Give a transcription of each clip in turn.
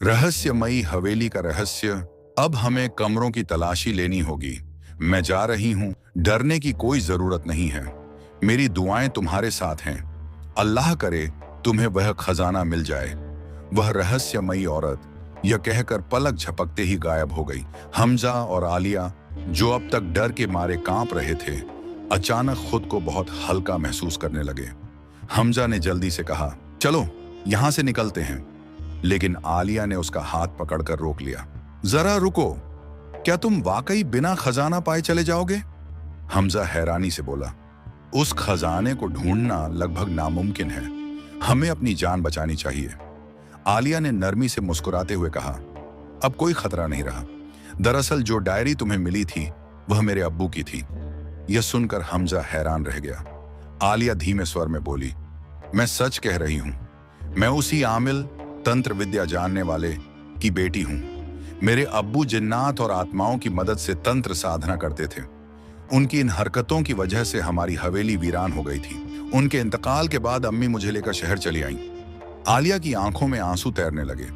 रहस्यमयी हवेली का रहस्य। अब हमें कमरों की तलाशी लेनी होगी। मैं जा रही हूँ। डरने की कोई जरूरत नहीं है। मेरी दुआएं तुम्हारे साथ हैं। अल्लाह करे तुम्हें वह खजाना मिल जाए। वह रहस्यमयी औरत यह कहकर पलक झपकते ही गायब हो गई। हमजा और आलिया, जो अब तक डर के मारे कांप रहे थे, अचानक खुद को बहुत हल्का महसूस करने लगे। हमजा ने जल्दी से कहा, चलो यहां से निकलते हैं। लेकिन आलिया ने उसका हाथ पकड़कर रोक लिया। जरा रुको, क्या तुम वाकई बिना खजाना पाए चले जाओगे? हमजा हैरानी से बोला, उस खजाने को ढूंढना लगभग नामुमकिन है। हमें अपनी जान बचानी चाहिए। आलिया ने नरमी से मुस्कुराते हुए कहा, अब कोई खतरा नहीं रहा। दरअसल जो डायरी तुम्हें मिली थी वह मेरे अब्बू की थी। यह सुनकर हमजा हैरान रह गया। आलिया धीमे स्वर में बोली, मैं सच कह रही हूं। मैं उसी आमिल, तंत्र विद्या जानने वाले की बेटी हूं। मेरे अब्बू जिन्नात और आत्माओं की मदद से तंत्र साधना करते थे। उनकी इन हरकतों की वजह से हमारी हवेली वीरान हो गई थी। उनके इंतकाल के बाद अम्मी मुझे लेकर शहर चली आईं। आलिया की आंखों में आंसू तैरने लगे।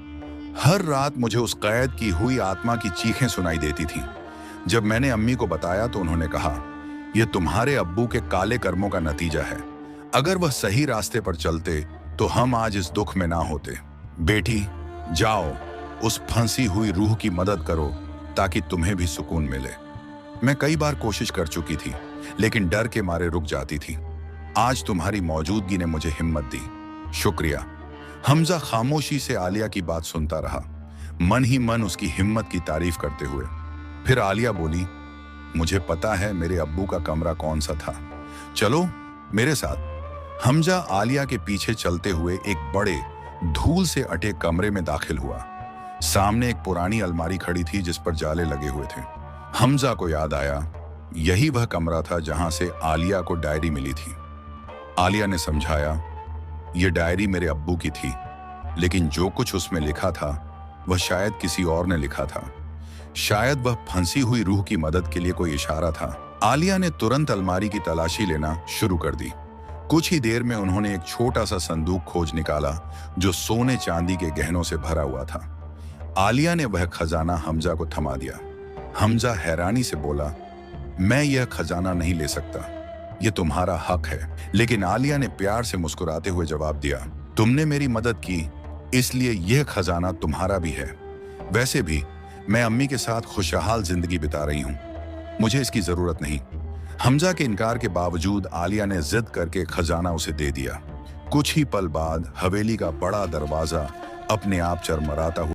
हर रात मुझे उस कैद की हुई आत्मा की चीखें सुनाई देती थीं। जब मैंने अम्मी को बताया तो उन्होंने कहा, यह तुम्हारे अब्बू के काले कर्मों का नतीजा है। अगर वह सही रास्ते पर चलते तो हम आज इस दुख में ना होते। बेटी, जाओ उस फंसी हुई रूह की मदद करो ताकि तुम्हें भी सुकून मिले। मैं कई बार कोशिश कर चुकी थी, लेकिन डर के मारे रुक जाती थी। आज तुम्हारी मौजूदगी ने मुझे हिम्मत दी। शुक्रिया। हमजा खामोशी से आलिया की बात सुनता रहा, मन ही मन उसकी हिम्मत की तारीफ करते हुए। फिर आलिया बोली, मुझे पता है मेरे अब्बू का कमरा कौन सा था। चलो मेरे साथ। हमजा आलिया के पीछे चलते हुए एक बड़े धूल से अटे कमरे में दाखिल हुआ। सामने एक पुरानी अलमारी खड़ी थी जिस पर जाले लगे हुए थे। हमजा को याद आया, यही वह कमरा था जहां से आलिया को डायरी मिली थी। आलिया ने समझाया, यह डायरी मेरे अब्बू की थी, लेकिन जो कुछ उसमें लिखा था वह शायद किसी और ने लिखा था। शायद वह फंसी हुई रूह की मदद के लिए कोई इशारा था। आलिया ने तुरंत अलमारी की तलाशी लेना शुरू कर दी। कुछ ही देर में उन्होंने एक छोटा सा संदूक खोज निकाला जो सोने चांदी के गहनों से भरा हुआ था। आलिया ने वह खजाना हमजा को थमा दिया। हमजा हैरानी से बोला, मैं यह खजाना नहीं ले सकता, यह तुम्हारा हक है। लेकिन आलिया ने प्यार से मुस्कुराते हुए जवाब दिया, तुमने मेरी मदद की, इसलिए यह खजाना तुम्हारा भी है। वैसे भी मैं अम्मी के साथ खुशहाल जिंदगी बिता रही हूँ, मुझे इसकी जरूरत नहीं। हमजा के इनकार के बावजूद आलिया ने जिद करके खजाना उसे दे दिया। कुछ ही पल बाद हवेली का बड़ा दरवाजा अपने आप चरमराता हुआ